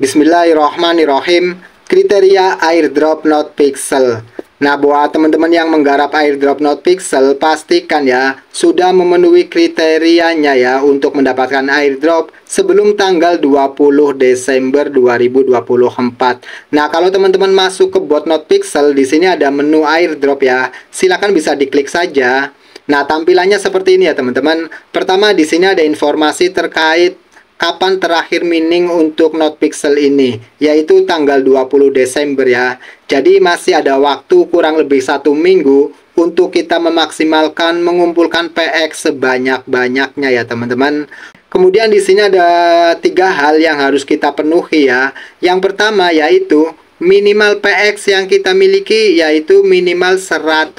Bismillahirrahmanirrahim. Kriteria airdrop not pixel. Nah, buat teman-teman yang menggarap airdrop not pixel, pastikan ya sudah memenuhi kriterianya ya untuk mendapatkan airdrop sebelum tanggal 20 Desember 2024. Nah, kalau teman-teman masuk ke bot not pixel, di sini ada menu airdrop ya. Silakan bisa diklik saja. Nah, tampilannya seperti ini ya, teman-teman. Pertama, di sini ada informasi terkait kapan terakhir mining untuk NotPixel ini, yaitu tanggal 20 Desember ya. Jadi masih ada waktu kurang lebih 1 minggu untuk kita memaksimalkan mengumpulkan PX sebanyak-banyaknya ya, teman-teman. Kemudian di sini ada 3 hal yang harus kita penuhi ya. Yang pertama yaitu minimal PX yang kita miliki yaitu minimal 100.000.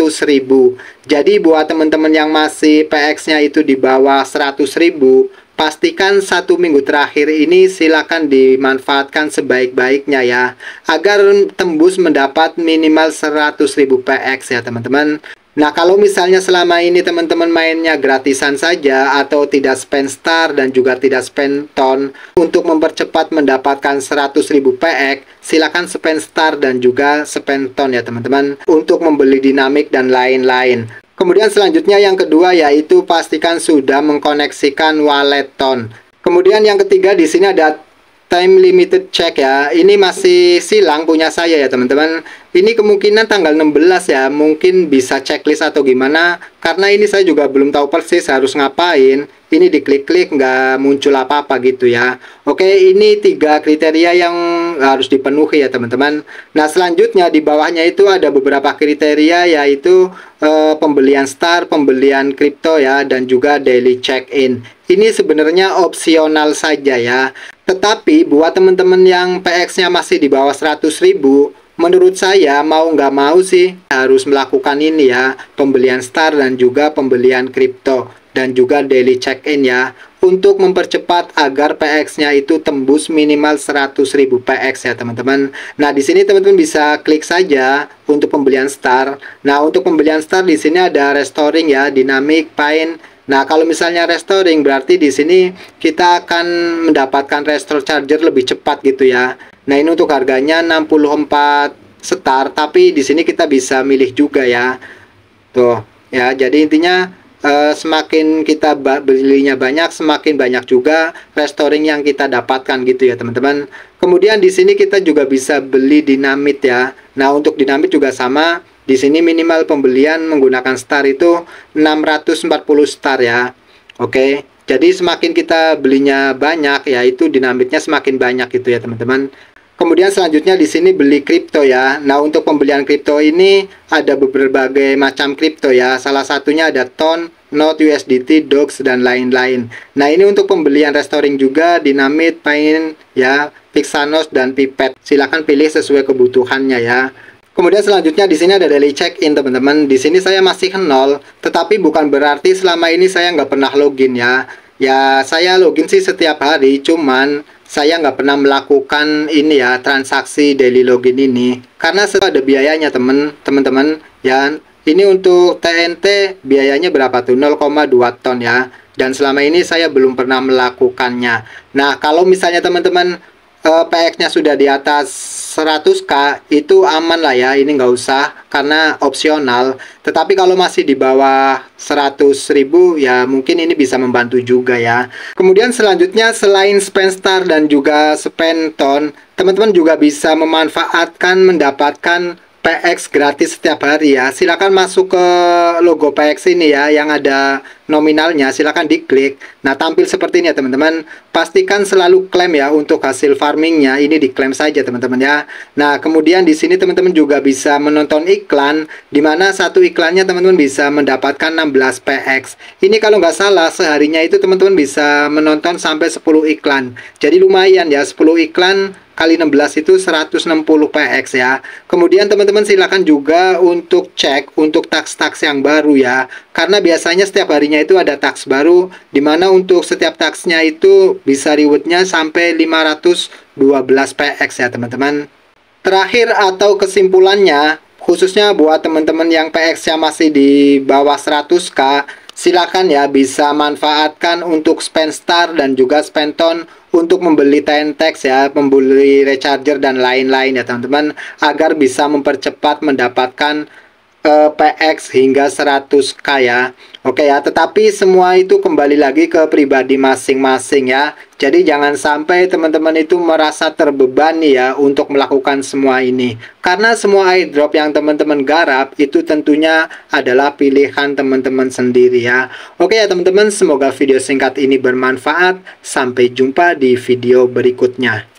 Jadi buat teman-teman yang masih PX-nya itu di bawah 100.000, pastikan 1 minggu terakhir ini silakan dimanfaatkan sebaik-baiknya ya, agar tembus mendapat minimal 100.000 PX ya, teman-teman. Nah, kalau misalnya selama ini teman-teman mainnya gratisan saja atau tidak spend star dan juga tidak spend ton untuk mempercepat mendapatkan 100.000 PX, silakan spend star dan juga spend ton ya, teman-teman, untuk membeli dinamik dan lain-lain. Kemudian selanjutnya yang kedua yaitu pastikan sudah mengkoneksikan wallet ton. Kemudian yang ketiga di sini ada time limited check ya. Ini masih silang punya saya ya, teman-teman. Ini kemungkinan tanggal 16 ya. Mungkin bisa checklist atau gimana. Karena ini saya juga belum tahu persis harus ngapain. Ini diklik-klik nggak muncul apa-apa gitu ya. Oke, ini 3 kriteria yang harus dipenuhi ya, teman-teman. Nah, selanjutnya di bawahnya itu ada beberapa kriteria yaitu pembelian star, pembelian kripto ya, dan juga daily check-in. Ini sebenarnya opsional saja ya. Tetapi buat teman-teman yang PX-nya masih di bawah 100.000, menurut saya mau nggak mau sih harus melakukan ini ya, pembelian star dan juga pembelian kripto dan juga daily check-in ya, untuk mempercepat agar PX-nya itu tembus minimal 100.000 PX ya, teman-teman. Nah, di sini teman-teman bisa klik saja untuk pembelian star. Nah, untuk pembelian star di sini ada restoring ya, dynamic, pain. Nah, kalau misalnya restoring berarti di sini kita akan mendapatkan restore charger lebih cepat gitu ya. Nah, ini untuk harganya 64 star, tapi di sini kita bisa milih juga ya. Tuh, ya. Jadi intinya semakin kita belinya banyak, semakin banyak juga restoring yang kita dapatkan gitu ya, teman-teman. Kemudian di sini kita juga bisa beli dinamit ya. Nah, untuk dinamit juga sama. Di sini minimal pembelian menggunakan star itu 640 star ya. Oke, jadi semakin kita belinya banyak, yaitu dinamitnya semakin banyak gitu ya, teman-teman. Kemudian selanjutnya di sini beli kripto ya. Nah, untuk pembelian kripto ini ada berbagai macam kripto ya. Salah satunya ada ton, not, USDT, dogs, dan lain-lain. Nah, ini untuk pembelian restoring juga, dinamit, pain ya, Pixanos, dan pipet. Silahkan pilih sesuai kebutuhannya ya. Kemudian selanjutnya di sini ada daily check-in, teman-teman. Di sini saya masih 0, tetapi bukan berarti selama ini saya nggak pernah login ya. Ya, saya login sih setiap hari, cuman saya nggak pernah melakukan ini ya, transaksi daily login ini. Karena ada biayanya, teman-teman. Ya, ini untuk TNT biayanya berapa tuh? 0,2 ton ya. Dan selama ini saya belum pernah melakukannya. Nah, kalau misalnya teman-teman PX-nya sudah di atas 100k, itu aman lah ya, ini nggak usah karena opsional. Tetapi kalau masih di bawah 100.000 ya mungkin ini bisa membantu juga ya. Kemudian selanjutnya selain spend star dan juga spend ton, teman-teman juga bisa memanfaatkan mendapatkan PX gratis setiap hari ya. Silakan masuk ke logo PX ini ya, yang ada nominalnya, silakan diklik. Nah, tampil seperti ini ya, teman-teman. Pastikan selalu klaim ya untuk hasil farmingnya, ini diklaim saja, teman-teman ya. Nah, kemudian di sini teman-teman juga bisa menonton iklan, di mana satu iklannya teman-teman bisa mendapatkan 16 PX. Ini kalau nggak salah seharinya itu teman-teman bisa menonton sampai 10 iklan. Jadi lumayan ya, 10 iklan kali 16 itu 160 PX ya. Kemudian teman-teman silakan juga untuk cek untuk tax-tax yang baru ya. Karena biasanya setiap harinya itu ada tax baru, dimana untuk setiap taxnya itu bisa rewardnya sampai 512 PX ya, teman-teman. Terakhir atau kesimpulannya, khususnya buat teman-teman yang PX-nya masih di bawah 100k, silakan ya bisa manfaatkan untuk spend star dan juga spend ton untuk membeli Tentex ya, membeli recharger dan lain-lain ya teman-teman, agar bisa mempercepat mendapatkan PX hingga 100k ya. Oke ya, tetapi semua itu kembali lagi ke pribadi masing-masing ya. Jadi jangan sampai teman-teman itu merasa terbebani ya untuk melakukan semua ini. Karena semua airdrop yang teman-teman garap itu tentunya adalah pilihan teman-teman sendiri ya. Oke ya teman-teman, semoga video singkat ini bermanfaat. Sampai jumpa di video berikutnya.